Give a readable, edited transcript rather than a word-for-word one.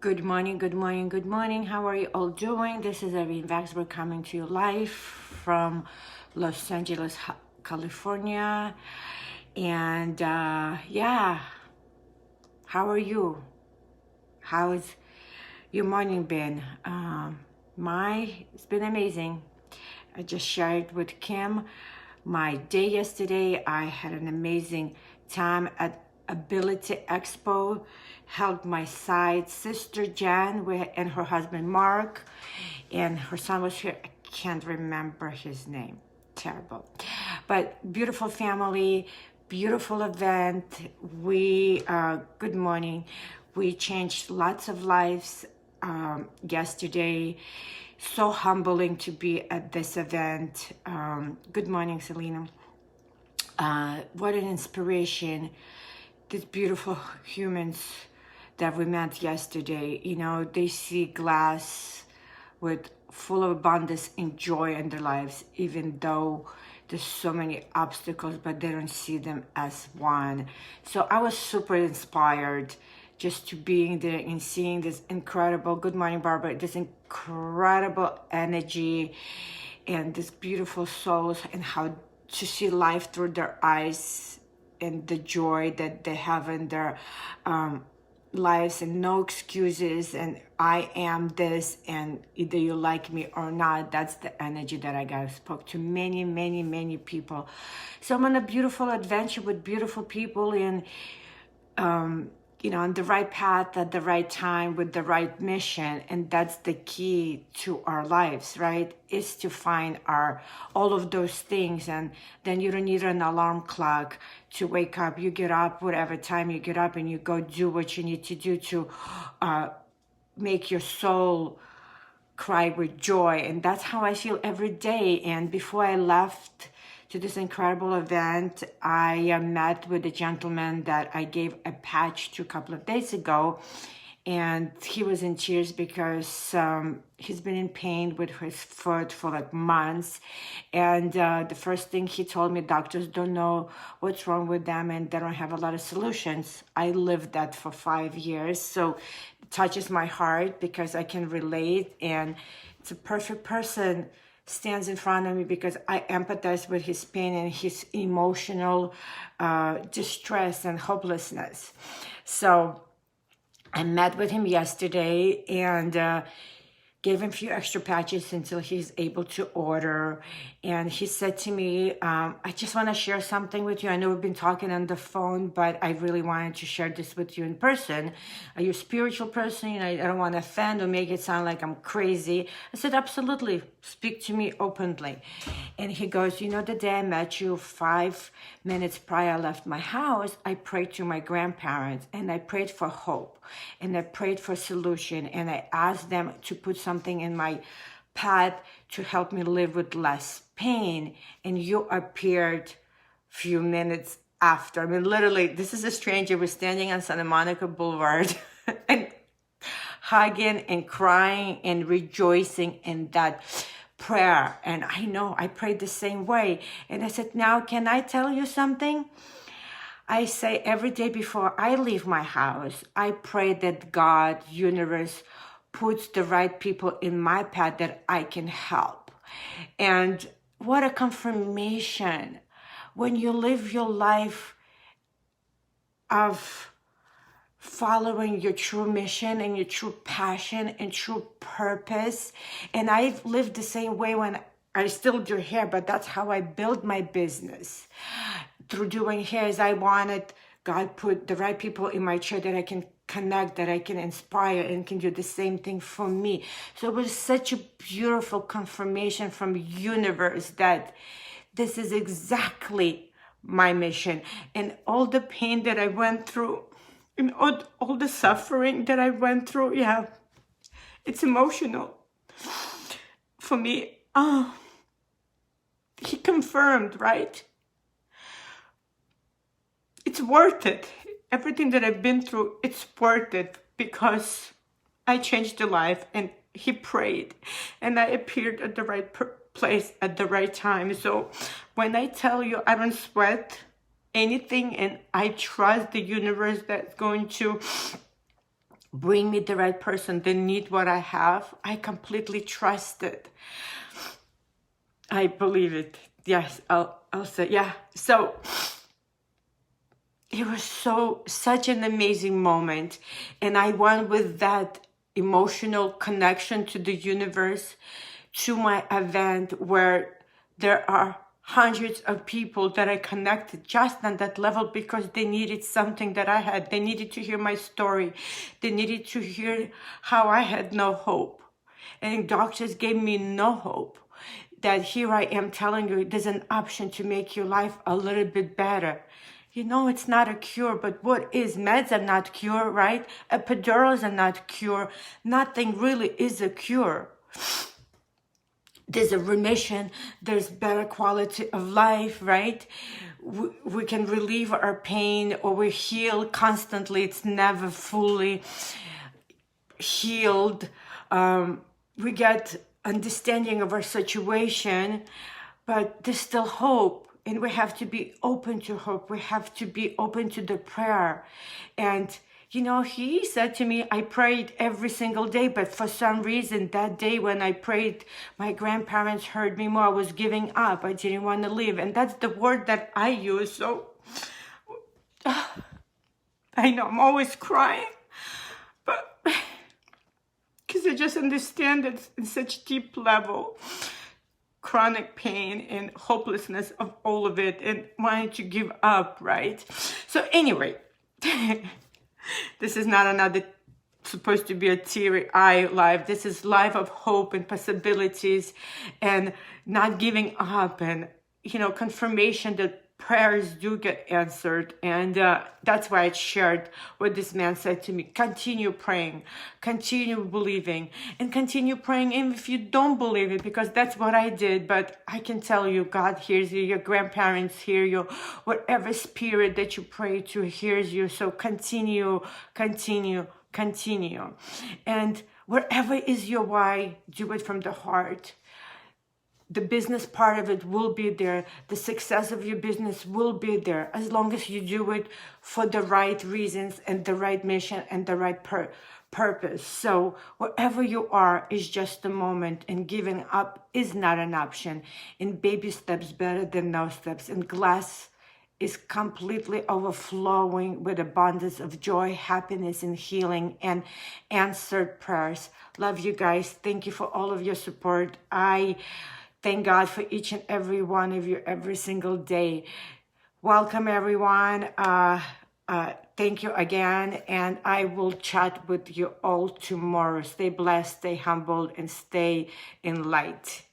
Good morning, good morning, good morning. How are you all doing? This is Irene Vaxberg coming to you live from Los Angeles, California. And yeah, how are you? How's your morning been? It's been amazing. I just shared with Kim my day yesterday. I had an amazing time at Ability Expo. Held my side sister Jan and her husband Mark, and her son was here. I can't remember his name. Terrible. But beautiful family, beautiful event. Good morning. We changed lots of lives yesterday. So humbling to be at this event. Good morning, Selena. What an inspiration. These beautiful humans that we met yesterday, they see glass with full of abundance and joy in their lives, even though there's so many obstacles, but they don't see them as one. So I was super inspired just to being there and seeing this incredible, good morning, Barbara, this incredible energy and these beautiful souls, and how to see life through their eyes and the joy that they have in their lives, and no excuses, and I am this, and either you like me or not. That's the energy that I got. I spoke to many, many, many people. So I'm on a beautiful adventure with beautiful people, and on the right path at the right time with the right mission. And that's the key to our lives, right? Is to find all of those things. And then you don't need an alarm clock to wake up. You get up whatever time you get up, and you go do what you need to do to make your soul cry with joy. And that's how I feel every day. And before I left to this incredible event, I met with a gentleman that I gave a patch to a couple of days ago, and he was in tears because he's been in pain with his foot for like months. And the first thing he told me, doctors don't know what's wrong with them, and they don't have a lot of solutions. I lived that for 5 years, so it touches my heart because I can relate, and it's a perfect person stands in front of me because I empathize with his pain and his emotional distress and hopelessness. So I met with him yesterday and gave him a few extra patches until he's able to order. And he said to me, I just want to share something with you. I know we've been talking on the phone, but I really wanted to share this with you in person. Are you a spiritual person? I don't want to offend or make it sound like I'm crazy. I said, absolutely. Speak to me openly. And he goes, the day I met you, 5 minutes prior I left my house, I prayed to my grandparents, and I prayed for hope, and I prayed for solution, and I asked them to put something in my path to help me live with less pain. And you appeared few minutes after. I mean, literally, this is a stranger. We're standing on Santa Monica Boulevard and hugging and crying and rejoicing in that prayer. And I know I prayed the same way. And I said, now, can I tell you something? I say every day before I leave my house, I pray that God, universe, puts the right people in my path that I can help. And what a confirmation when you live your life of following your true mission and your true passion and true purpose. And I've lived the same way when I still do hair, but that's how I built my business. Through doing hairs, I wanted God put the right people in my chair that I can connect, that I can inspire, and can do the same thing for me. So it was such a beautiful confirmation from universe that this is exactly my mission. And all the pain that I went through, and all the suffering that I went through, yeah, it's emotional for me. He confirmed, right? It's worth it. Everything that I've been through, it's worth it because I changed the life, and he prayed, and I appeared at the right place at the right time. So when I tell you I don't sweat anything, and I trust the universe that's going to bring me the right person. They need what I have. I completely trust it. I believe it. Yes, I'll say, yeah. So it was such an amazing moment. And I went with that emotional connection to the universe, to my event, where there are hundreds of people that I connected just on that level because they needed something that I had. They needed to hear my story. They needed to hear how I had no hope. And doctors gave me no hope. That here I am telling you there's an option to make your life a little bit better. You know, it's not a cure, but what is? Meds are not cure, right? Epidurals are not cure. Nothing really is a cure. There's a remission, there's better quality of life, right? We can relieve our pain, or we heal constantly. It's never fully healed. We get understanding of our situation, but there's still hope. And we have to be open to hope. We have to be open to the prayer. And, you know, he said to me, I prayed every single day, but for some reason that day when I prayed, my grandparents heard me more. I was giving up. I didn't want to live. And that's the word that I use. So I know I'm always crying, but because I just understand it in such deep level. Chronic pain and hopelessness of all of it and wanting to give up, right? So anyway, this is not another supposed to be a teary-eye life. This is life of hope and possibilities and not giving up and, you know, confirmation that prayers do get answered. And that's why I shared what this man said to me. Continue praying, continue believing, and continue praying even if you don't believe it, because that's what I did. But I can tell you, God hears you, your grandparents hear you, whatever spirit that you pray to hears you. So continue, continue, continue. And wherever is your why, do it from the heart. The business part of it will be there. The success of your business will be there as long as you do it for the right reasons and the right mission and the right purpose. So wherever you are is just a moment, and giving up is not an option. And baby steps better than no steps. And glass is completely overflowing with abundance of joy, happiness, and healing and answered prayers. Love you guys. Thank you for all of your support. I thank God for each and every one of you every single day. Welcome, everyone. Thank you again. And I will chat with you all tomorrow. Stay blessed, stay humbled, and stay in light.